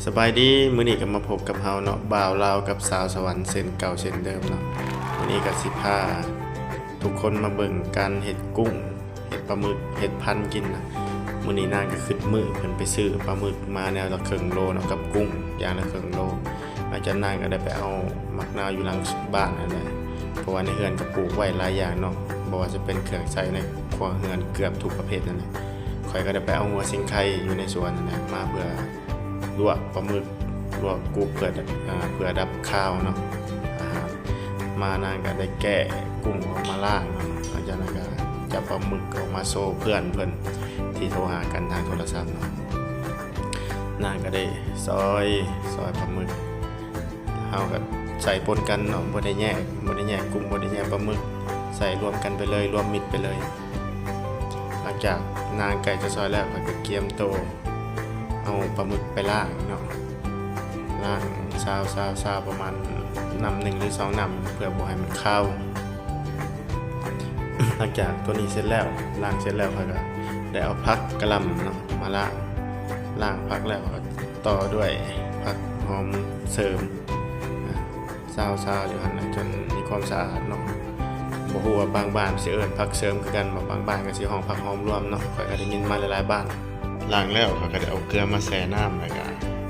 สบายดีมื้อนี้ก็มาพบกับเฮาเนาะบ่าวลาวกับสาวสวรรค์เส้นเก่าเส้นเดิมเนาะมื้อนี้ก็สิพาทุกคนมาเบิ่งการเฮ็ดกุ้งเฮ็ดปลาหมึกเฮ็ดพันกินนะมื้อนี้นางก็ขึ้นมื้อเพิ่นไปซื้อปลาหมึกมาแนวละครึ่งโลเนาะกับกุ้งอย่างละครึ่งโลหลังจากนั้นก็ได้ไปเอามะนาวอยู่หลังบ้านนั่นแหละเพราะว่าในเฮือนก็ปลูกไว้หลายอย่างเนาะบ่ว่าจะเป็นเครื่องใช้ในครัวเรือนเกือบทุกประเภทนั่นแหละข้อยก็ได้ไปเอาหัวสิงไข่อยู่ในสวนนั่นแหละมาเพื่อลวกปลาหมึกลวกกุ้งเพื่อดับข้าวเนาะมานางก็ได้แกะกุ้งออกมาล่างเนาะหลังจากนั้นก็จับปลาหมึกออกมาโซ่เพื่อนเพิ่นที่โทรหากันทางโทรศัพท์เนาะนางก็ได้ซอยปลาหมึกเฮาก็ใส่ปนกันเนาะบ่ได้แยกกุ้งบ่ได้แยกปลาหมึกใส่รวมกันไปเลยรวมมิตรไปเลยหลังจากนางไก่จะซอยแล้วก็เกียมโตเอาปลาหมึกไปล่างเนาะล่างซาวประมาณนำ1หรือ2นำเพื่อบ่ให้มันคาว หลังจากตัวนี้เสร็จแล้วล้างเสร็จแล้วก็ได้เอาผักกะหล่ำเนาะมาล้างผักแล้วก็ต่อด้วยผักหอมเสริมซาวอยู่หั่นนะจนมีความสะอาดเนาะบ่ฮู้ว่าบางบ้านสิเอิ้นผักเสริมคือกันบางบ้านก็สิห้องผักหอมรวมเนาะข้อยก็ได้ยินมาหลายๆบ้านล้างแล้วเขาก็ได้เอาเกลือมาแช่น้ำแล้วก็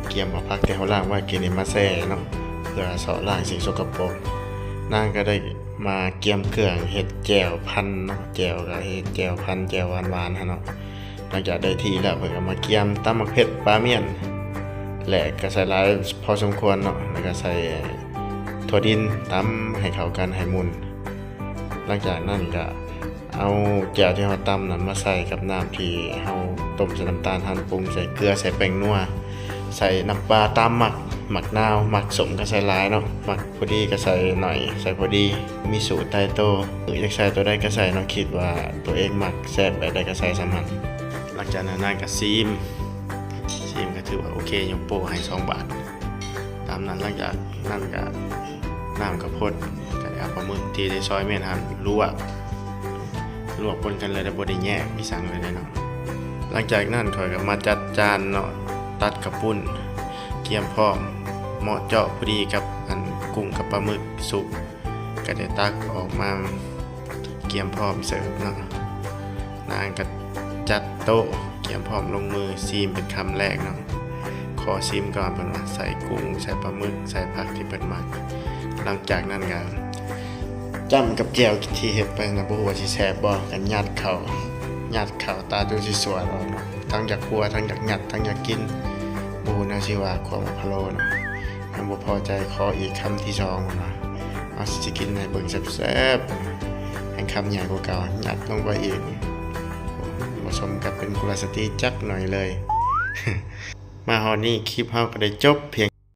เกี่ยมเอาผักที่เขาล้างไว้กินนี่มาแช่เนาะเพื่อเสาะล้างสิ่งสกปรกนางก็ได้มาเกี่ยมเครื่องเฮ็ดแจ่วพันเนาะแจ่วก็เฮ็ดแจ่วพันแจ่วหวานๆหั่นเนาะหลังจากได้ที่แล้วเพิ่นก็มาเกี่ยมตำบักเผ็ดปลาเมี่ยนแหลกก็ใส่หลายพอสมควรเนาะแล้วก็ใส่ถั่วดินตำให้เข้ากันให้มุนหลังจากนั้นก็เอาแจ่วที่เราตำนั้นมาใส่กับน้ำที่เราต้มใส่น้ำตาลหั่นปรุงใส่เกลือใส่แป้งนัวใส่น้ำปลาตามหมักนาวหมักสมก็ใส่หลายเนาะหมักพอดีก็ใส่หน่อยใส่พอดีมีสูตรตายตัวหรืออยากใส่ตัวใดก็ใส่เนาะคิดว่าตัวเองหมักแซ่บแบบใดก็ใส่สามันหลังจากนั้นนางก็ซีมก็ถือว่าโอเคยกโป้ให้2 บาทตามนั้นหลังจากนั้นก็น้ำกระพดก็เอาปลาหมึกที่ได้ซอยเม่นหั่นลวกปนกันเลยได้บ่ได้แยกมีสั่งเลยเนาะหลังจากนั้นข้อยก็มาจัดจานเนาะตัดกระปุ้นเกียมพร้อมเหมาะเจาะพอดีกับอันกุ้งกับปลาหมึกสุกก็ได้ตักออกมาเกียมพร้อมเสิร์ฟเนาะนางก็จัดโต๊ะเกียมพร้อมลงมือซีมเป็นคำแรกเนาะขอซีมก่อนเพิ่นว่าใส่กุ้งใส่ปลาหมึกใส่ผักที่เพิ่นมักหลังจากนั้นก็จ้ำกับแจ่วที่เฮ็ดไปนะบ่ฮู้ว่าสิแซ่บบ่กันยัดเข้าตาจนสิสวดออกเนาะทั้งจากครัวทั้งจากยัดทั้งจากกินบ่ฮู้นะสิว่าความพะโล้เนาะมันบ่พอใจขออีกคำที่2เนาะเอาสิกินให้เบิ่งแซ่บๆให้คำใหญ่กว่าเก่ายัดลงไปอีกผสมกับเป็นกุลสตรีจักหน่อยเลย มาฮอดนี้คลิปเฮาก็ได้จบเพียง